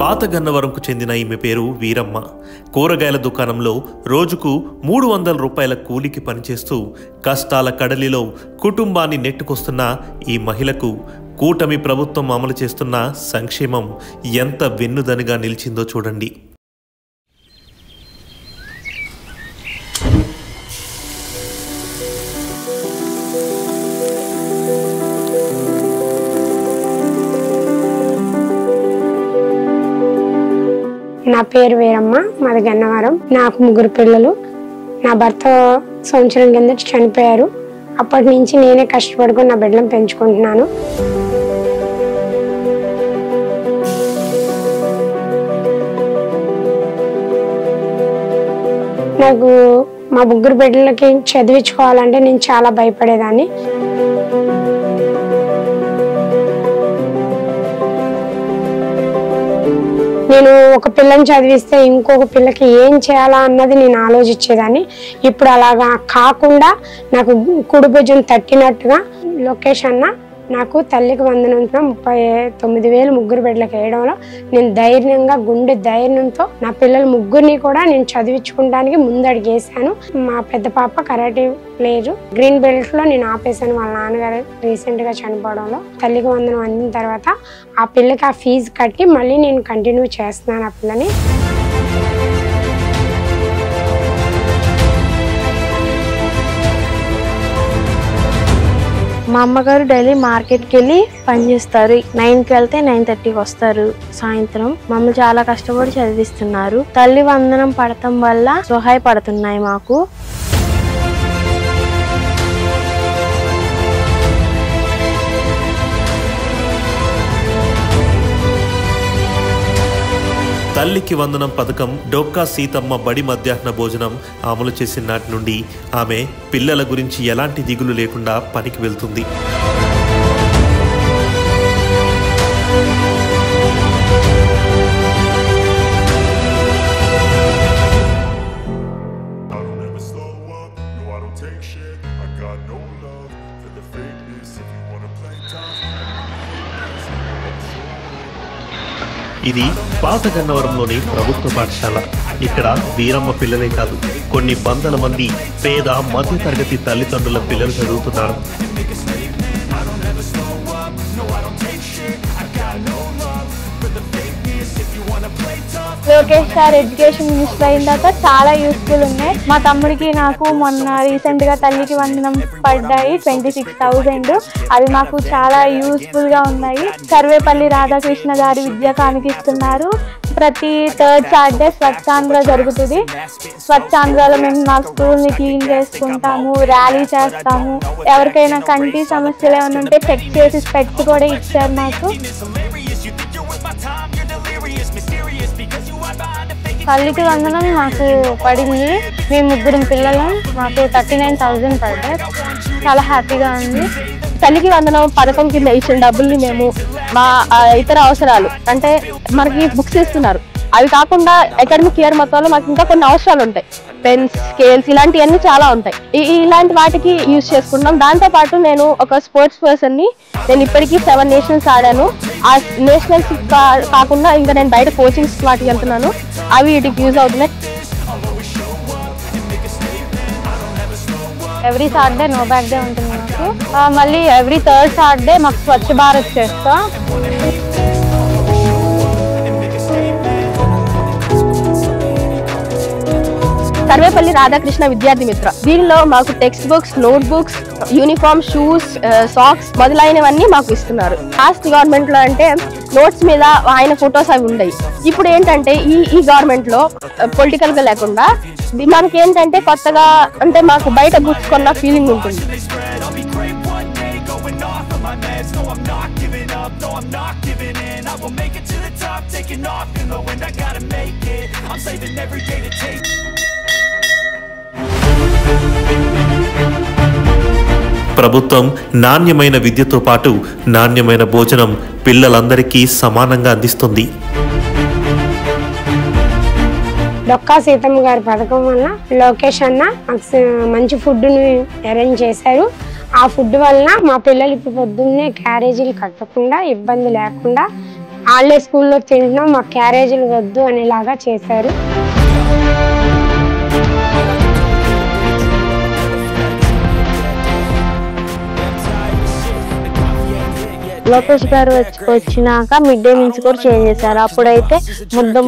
పాత గన్నవరంకు చెందిన ఈమె పేరు వీరమ్మ. కూరగాయల దుకాణంలో రోజుకు 300 రూపాయల కూలికి పనిచేస్తూ కష్టాల కడలిలో కుటుంబాన్ని నెట్టుకొస్తున్న ఈ మహిళకు కూటమి ప్రభుత్వం అమలు చేస్తున్న సంక్షేమం ఎంత వెన్నుదనుగా నిలిచిందో చూడండి. నా పేరు వీరమ్మ, మాది గన్నవరం. నాకు 3 పిల్లలు. నా భర్త సంవత్సరం కింద చనిపోయారు. అప్పటి నుంచి నేనే కష్టపడుకుని నా బిడ్డలను పెంచుకుంటున్నాను. నాకు మా 3 బిడ్డలకి చదివించుకోవాలంటే నేను చాలా భయపడేదాన్ని. నేను ఒక పిల్లని చదివిస్తే ఇంకొక పిల్లకి ఏం చేయాలా అన్నది నేను ఆలోచించేదాన్ని. ఇప్పుడు అలాగా కాకుండా నాకు కుడి భుజం తట్టినట్టుగా లోకేష్ అన్న నాకు తల్లికి వందనంతో 39,000 3 బిడ్డలకు వేయడంలో నేను ధైర్యంగా గుండె ధైర్యంతో నా పిల్లలు 3 కూడా నేను చదివించుకోవడానికి ముందడిగేసాను. మా పెద్ద పాప కరాటే ప్లేయర్, గ్రీన్ బెల్ట్ లో నేను ఆపేసాను. వాళ్ళ నాన్నగారు రీసెంట్ గా చనిపోవడంలో తల్లికి వందనం అందిన తర్వాత ఆ పిల్లకి ఆ ఫీజు కట్టి మళ్ళీ నేను కంటిన్యూ చేస్తున్నాను ఆ పిల్లని. మా అమ్మగారు డైలీ మార్కెట్కి వెళ్ళి పనిచేస్తారు. 9కి వెళ్తే 9:30కి వస్తారు సాయంత్రం. మమ్మల్ని చాలా కష్టపడి చదివిస్తున్నారు. తల్లి వందనం పడటం వల్ల సహాయపడుతున్నాయి మాకు. తల్లికి వందనం పథకం డొక్కా సీతమ్మ బడి మధ్యాహ్న భోజనం అమలు చేసిన నాటి నుండి ఆమె పిల్లల గురించి ఎలాంటి దిగులు లేకుండా పనికి వెళ్తుంది. ఇది పాత గన్నవరంలోని ప్రభుత్వ పాఠశాల. ఇక్కడ వీరమ్మ పిల్లలే కాదు, కొన్ని వందల మంది పేద మధ్య తరగతి తల్లిదండ్రుల పిల్లలు చదువుతున్నారు. లోకేష్ సార్ ఎడ్యుకేషన్ మినిస్టర్ అయిన తర్వాత చాలా యూస్ఫుల్ ఉన్నాయి. మా తమ్ముడికి నాకు మొన్న రీసెంట్ గా తల్లికి వందనం పడ్డాయి 26,000. అవి మాకు చాలా యూస్ఫుల్ గా ఉన్నాయి. సర్వేపల్లి రాధాకృష్ణ గారి విద్యా కానుక ఇస్తున్నారు. ప్రతి 3rd సాటర్డే స్వచ్ఛాంధ్ర జరుగుతుంది. స్వచ్ఛాంధ్రలో మేము మా స్కూల్ని క్లీన్ చేసుకుంటాము, ర్యాలీ చేస్తాము. ఎవరికైనా కంటి సమస్యలు ఏమైనా ఉంటే చెక్ చేసి స్పెట్స్ కూడా ఇచ్చారు మాకు. తల్లికి వందనం మాకు పడింది. మేము 3 పిల్లలు, మాకు 39,000 పడ్డాయి. చాలా హ్యాపీగా ఉంది. తల్లికి వందనం పథకం కింద ఇచ్చిన డబ్బుల్ని మేము మా ఇతర అవసరాలు అంటే మనకి బుక్స్ ఇస్తున్నారు. అవి కాకుండా అకాడమిక్ ఇయర్ మొత్తంలో మాకు ఇంకా కొన్ని అవసరాలు ఉంటాయి. పెన్స్, స్కేల్స్ ఇలాంటివన్నీ చాలా ఉంటాయి. ఇలాంటి వాటికి యూజ్ చేసుకుంటాం. దాంతోపాటు నేను ఒక స్పోర్ట్స్ పర్సన్ని. నేను ఇప్పటికీ 7 నేషనల్స్ ఆడాను. ఆ నేషనల్స్ కాకుండా ఇంకా నేను బయట కోచింగ్స్ వాటికి వెళ్తున్నాను. అవి వీటికి యూజ్ అవుతున్నాయి. Every Saturday no bag day ఉంటుంది మాకు. మళ్ళీ ఎవ్రీ 3rd సాటర్డే మాకు స్వచ్ఛ భారత్ చేస్తాం. సర్వేపల్లి రాధాకృష్ణ విద్యార్థి మిత్ర. దీనిలో మాకు text books, note books, uniform, shoes, socks మొదలైనవన్నీ మాకు ఇస్తున్నారు. లాస్ట్ గవర్నమెంట్ లో అంటే నోట్స్ మీద ఆయన ఫొటోస్ అవి ఉండయి. ఇప్పుడు ఏంటంటే ఈ గవర్నమెంట్ లో పొలిటికల్ గా లేకుండా మనకి ఏంటంటే కొత్తగా అంటే మాకు బయట బుక్స్ కొన్న ఫీలింగ్ ఉంటుంది. ప్రభుత్వం నాణ్యమైన విద్యతో పాటు నాణ్యమైన భోజనం పిల్లలందరికీ సమానంగా అందిస్తుంది. డొక్కా సీతమ్మ గారి పథకం వల్ల లోకేష్ అన్న మంచి ఫుడ్ని అరేంజ్ చేశారు. ఆ ఫుడ్ వలన మా పిల్లలు ఇప్పుడు పొద్దున్నే క్యారేజీలు కట్టకుండా ఇబ్బంది లేకుండా వాళ్ళే స్కూల్లో తింటున్నాం, మా క్యారేజీలు వద్దు అనేలాగా చేశారు. లోకేష్ గారు వచ్చినాక మిడ్ డే మీల్స్ కూడా చేంజ్ చేశారు. అప్పుడైతే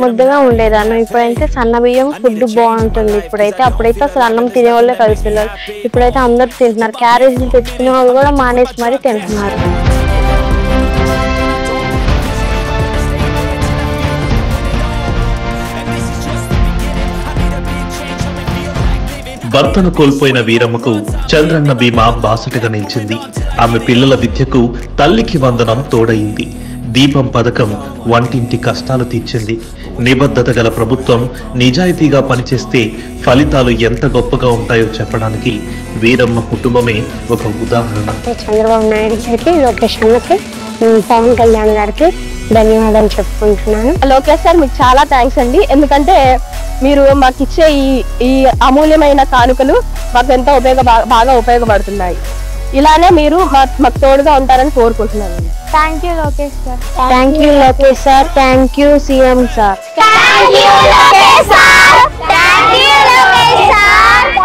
ముద్దగా ఉండేదాన్ని, ఇప్పుడైతే సన్న బియ్యం ఫుడ్ బాగుంటుంది. అప్పుడైతే అసలు అన్నం తినే వాళ్ళే కాదు పిల్లలు, ఇప్పుడైతే అందరూ తింటున్నారు. క్యారేజీలు తెచ్చుకునే వాళ్ళు కూడా మానేసి మరీ తింటున్నారు. భర్తను కోల్పోయిన వీరమ్మకు చంద్రన్న బీమా బాసటగా నిలిచింది. ఆమె పిల్లల విద్యకు తల్లికి వందనం తోడయింది. దీపం పథకం వంటింటి కష్టాలు తీర్చింది. నిబద్ధత గల ప్రభుత్వం నిజాయితీగా పనిచేస్తే ఫలితాలు ఎంత గొప్పగా ఉంటాయో చెప్పడానికి వీరమ్మ కుటుంబమే ఒక ఉదాహరణ. చంద్రబాబు నాయుడు గారికి, లోకేష్ అన్నకి, పవన్ కళ్యాణ్ గారికి ధన్యవాదాలు చెప్పుకుంటున్నాను. లోకేష్ సార్ మీకు చాలా థ్యాంక్స్ అండి. ఎందుకంటే మీరు మాకు ఇచ్చే ఈ అమూల్యమైన కానుకలు మాకు ఎంతో బాగా ఉపయోగపడుతున్నాయి. ఇలానే మీరు మాకు తోడుగా ఉంటారని కోరుకుంటున్నాను. Thank you Lokesh sir. Thank you Lokesh sir. Thank you CM sir. Thank you, Lokesh sir. Thank you, Lokesh sir.